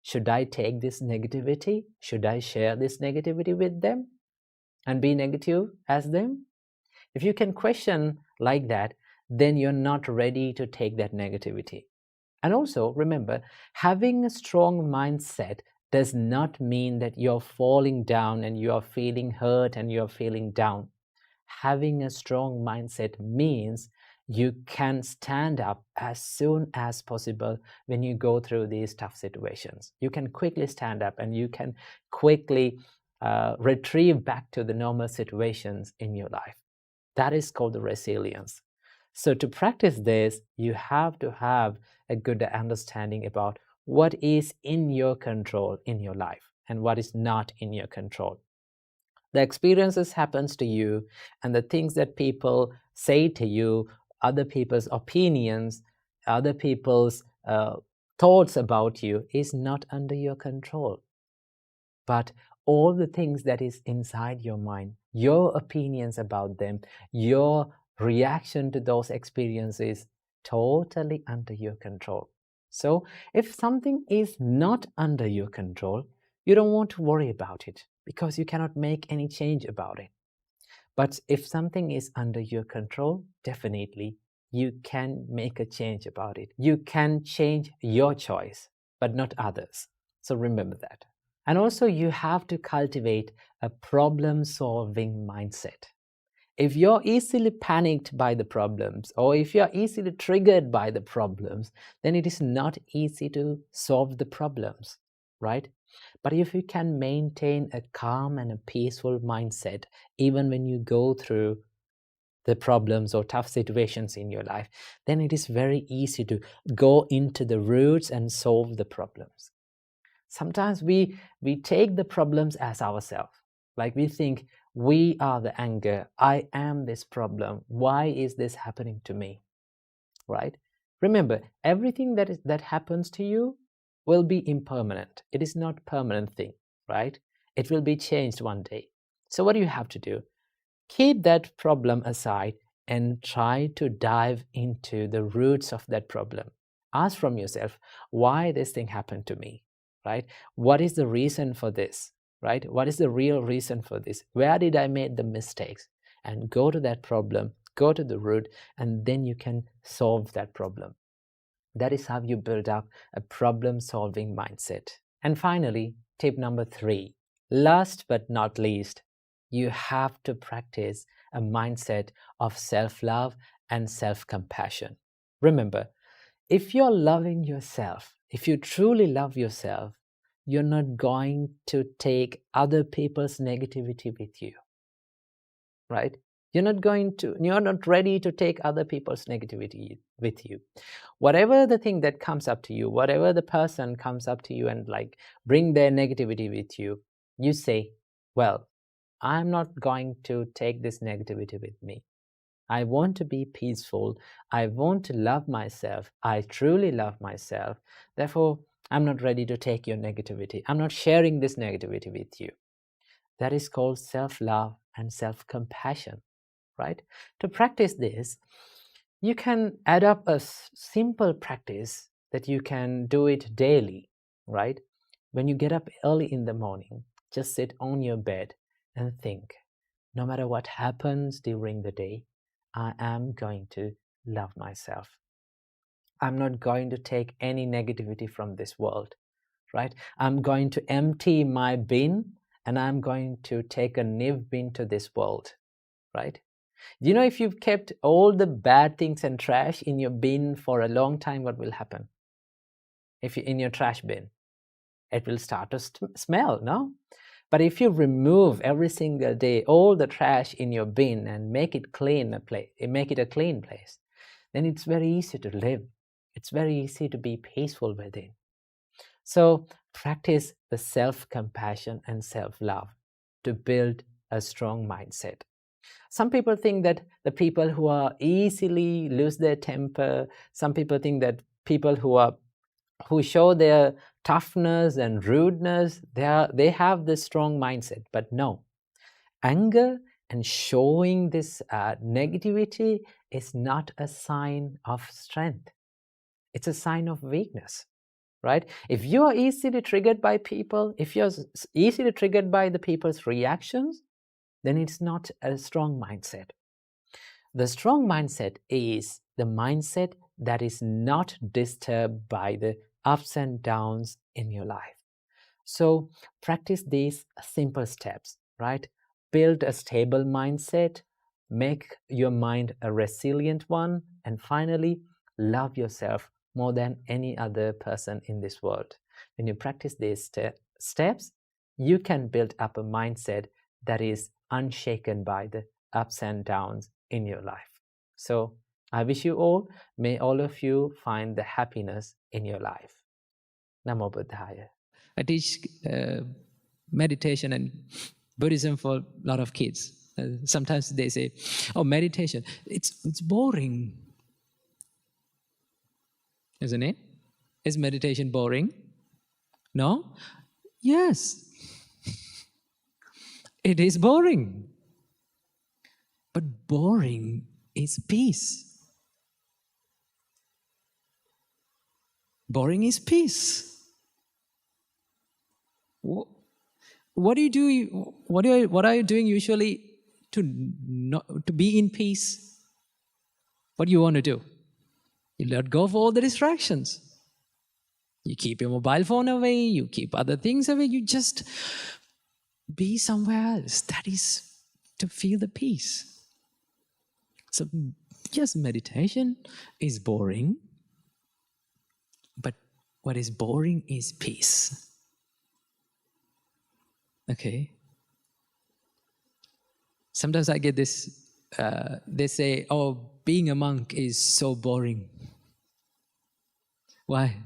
Should I take this negativity? Should I share this negativity with them and be negative as them? If you can question like that, then you're not ready to take that negativity. And also remember, having a strong mindset does not mean that you're falling down and you're feeling hurt and you're feeling down. Having a strong mindset means you can stand up as soon as possible when you go through these tough situations. You can quickly stand up and you can quickly retrieve back to the normal situations in your life. That is called the resilience. So to practice this, you have to have a good understanding about what is in your control in your life and what is not in your control. The experiences happens to you and the things that people say to you, other people's opinions, other people's thoughts about you is not under your control. But all the things that is inside your mind, your opinions about them, your reaction to those experiences, totally under your control. So if something is not under your control, you don't want to worry about it because you cannot make any change about it. But if something is under your control, definitely you can make a change about it. You can change your choice, but not others. So remember that. And also you have to cultivate a problem-solving mindset. If you're easily panicked by the problems or if you're easily triggered by the problems, then it is not easy to solve the problems, right? But if you can maintain a calm and a peaceful mindset, even when you go through the problems or tough situations in your life, then it is very easy to go into the roots and solve the problems. Sometimes we take the problems as ourselves. Like we think, we are the anger. I am this problem. Why is this happening to me? Right? Remember, everything that happens to you will be impermanent. It is not a permanent thing, right? It will be changed one day. So what do you have to do? Keep that problem aside and try to dive into the roots of that problem. Ask from yourself, why this thing happened to me, right? What is the reason for this, right? What is the real reason for this? Where did I make the mistakes? And go to that problem, go to the root, and then you can solve that problem. That is how you build up a problem-solving mindset. And finally, tip number 3, last but not least, you have to practice a mindset of self-love and self-compassion. Remember, if you're loving yourself, if you truly love yourself, you're not going to take other people's negativity with you, right? You're not ready to take other people's negativity with you. Whatever the thing that comes up to you, whatever the person comes up to you and like bring their negativity with you, you say, well, I'm not going to take this negativity with me. I want to be peaceful. I want to love myself. I truly love myself. Therefore, I'm not ready to take your negativity. I'm not sharing this negativity with you. That is called self-love and self-compassion, right? To practice this, you can add up a simple practice that you can do it daily, right? When you get up early in the morning, just sit on your bed and think, no matter what happens during the day, I am going to love myself. I'm not going to take any negativity from this world, right? I'm going to empty my bin and I'm going to take a new bin to this world, right? You know, if you've kept all the bad things and trash in your bin for a long time, what will happen? If you in your trash bin, it will start to smell, no? But if you remove every single day all the trash in your bin and make it make it a clean place, then it's very easy to live. It's very easy to be peaceful within. So practice the self-compassion and self-love to build a strong mindset. Some people think that the people who are easily lose their temper, some people think that people who show their toughness and rudeness, they have this strong mindset. But no, anger and showing this negativity is not a sign of strength. It's a sign of weakness, right? If you are easily triggered by people, if you're easily triggered by the people's reactions, then it's not a strong mindset. The strong mindset is the mindset that is not disturbed by the ups and downs in your life. So practice these simple steps, right? Build a stable mindset, make your mind a resilient one, and finally, love yourself more than any other person in this world. When you practice these steps, you can build up a mindset that is unshaken by the ups and downs in your life. So I wish you all, may all of you find the happiness in your life. Namo Buddhaya. I teach meditation and Buddhism for a lot of kids. Sometimes they say, "Oh, meditation, it's boring." Isn't it? Is meditation boring? No? Yes. It is boring. But boring is peace. Boring is peace. What do you do? What are you doing usually to be in peace? What do you want to do? You let go of all the distractions. You keep your mobile phone away. You keep other things away. You just be somewhere else. That is to feel the peace. So yes, meditation is boring. But what is boring is peace. Okay. Sometimes I get this, they say, "Oh, being a monk is so boring." Why?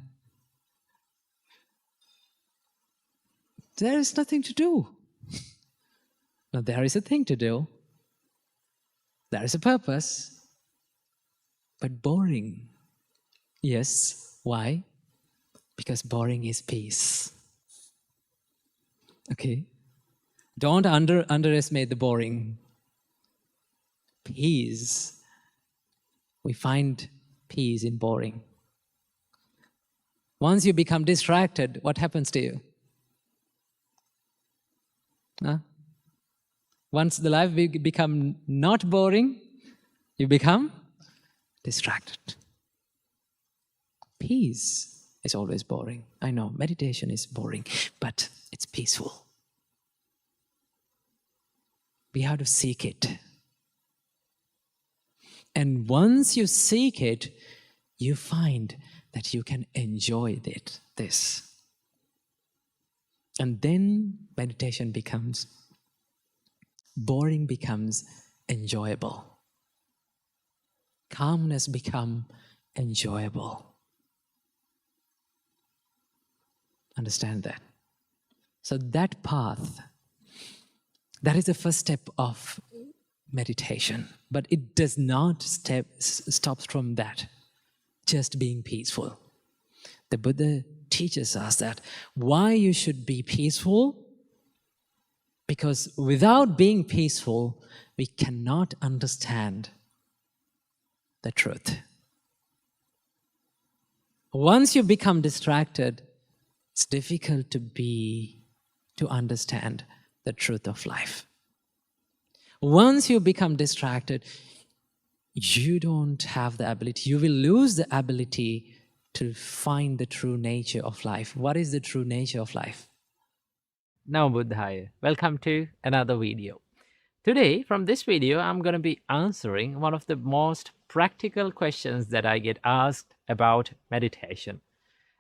There is nothing to do. No, there is a thing to do. There is a purpose. But boring. Yes. Why? Because boring is peace. Okay. Don't underestimate the boring. Peace. We find peace in boring. Once you become distracted, what happens to you? Huh? Once the life become not boring, you become distracted. Peace is always boring. I know, meditation is boring, but it's peaceful. We have to seek it. And once you seek it, you find that you can enjoy this. And then meditation becomes, boring becomes enjoyable. Calmness becomes enjoyable. Understand that? So that path, that is the first step of meditation. But it does not stop from that, just being peaceful. The Buddha teaches us that why you should be peaceful, because without being peaceful, we cannot understand the truth. Once you become distracted, it's difficult to understand the truth of life. Once you become distracted, you don't have the ability, you will lose the ability to find the true nature of life. What is the true nature of life? Namo Buddhaya. Welcome to another video. Today, from this video, I'm going to be answering one of the most practical questions that I get asked about meditation.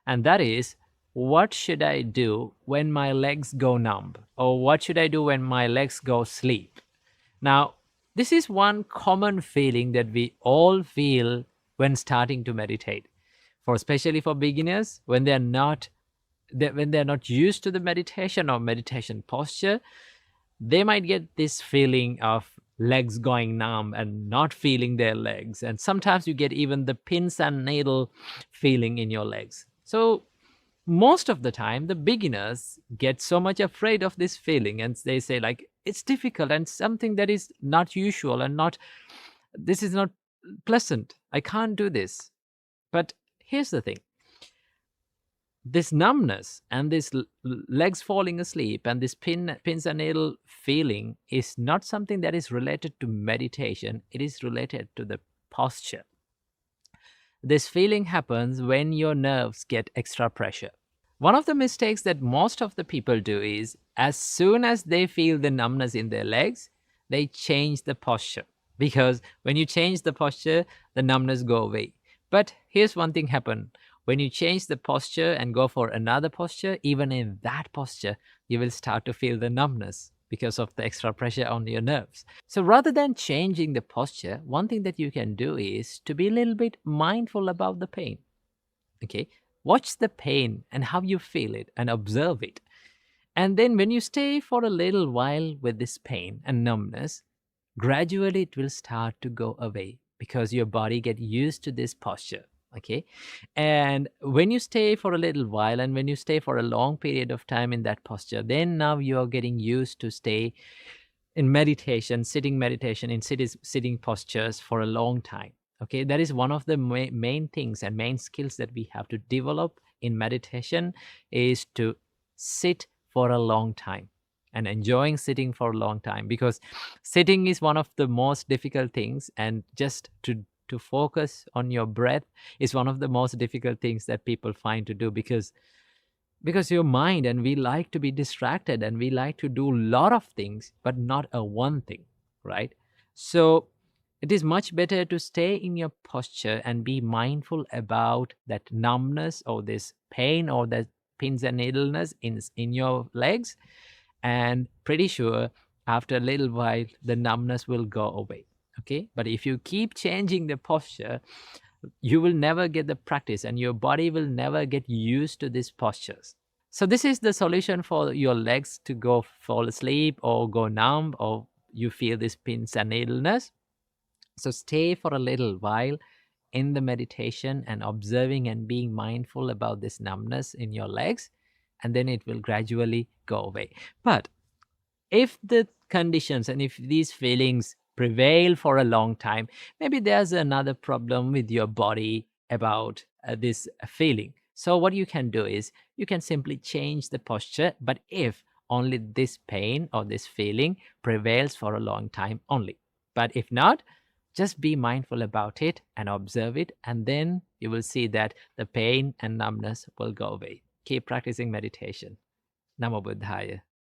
And that is, what should I do when my legs go numb? Or what should I do when my legs go sleep? Now, this is one common feeling that we all feel when starting to meditate. For especially for beginners, when they're not used to the meditation or meditation posture, they might get this feeling of legs going numb and not feeling their legs. And sometimes you get even the pins and needle feeling in your legs. So most of the time, the beginners get so much afraid of this feeling, and they say like, it's difficult and something that is not usual and this is not pleasant. I can't do this. But here's the thing. This numbness and this legs falling asleep and this pins and needle feeling is not something that is related to meditation. It is related to the posture. This feeling happens when your nerves get extra pressure. One of the mistakes that most of the people do is, as soon as they feel the numbness in their legs, they change the posture. Because when you change the posture, the numbness go away. But here's one thing happen. When you change the posture and go for another posture, even in that posture, you will start to feel the numbness because of the extra pressure on your nerves. So rather than changing the posture, one thing that you can do is to be a little bit mindful about the pain. Okay, watch the pain and how you feel it and observe it. And then when you stay for a little while with this pain and numbness, gradually it will start to go away because your body get used to this posture. Okay, and when you stay for a little while and when you stay for a long period of time in that posture, then now you are getting used to stay in meditation, sitting meditation, in sitting postures for a long time. Okay, that is one of the main things and main skills that we have to develop in meditation, is to sit for a long time and enjoying sitting for a long time, because sitting is one of the most difficult things, and just to focus on your breath is one of the most difficult things that people find to do, because your mind, and we like to be distracted and we like to do a lot of things but not a one thing, right? So it is much better to stay in your posture and be mindful about that numbness or this pain or that pins and needleness in your legs, and pretty sure after a little while the numbness will go away. Okay, but if you keep changing the posture, you will never get the practice and your body will never get used to these postures. So this is the solution for your legs to go fall asleep or go numb, or you feel this pins and needleness. So stay for a little while in the meditation and observing and being mindful about this numbness in your legs, and then it will gradually go away. But if the conditions and if these feelings prevail for a long time, maybe there's another problem with your body about this feeling. So what you can do is you can simply change the posture, but if only this pain or this feeling prevails for a long time only. But if not, just be mindful about it and observe it, and then you will see that the pain and numbness will go away. Keep practicing meditation. Namo Buddhaya.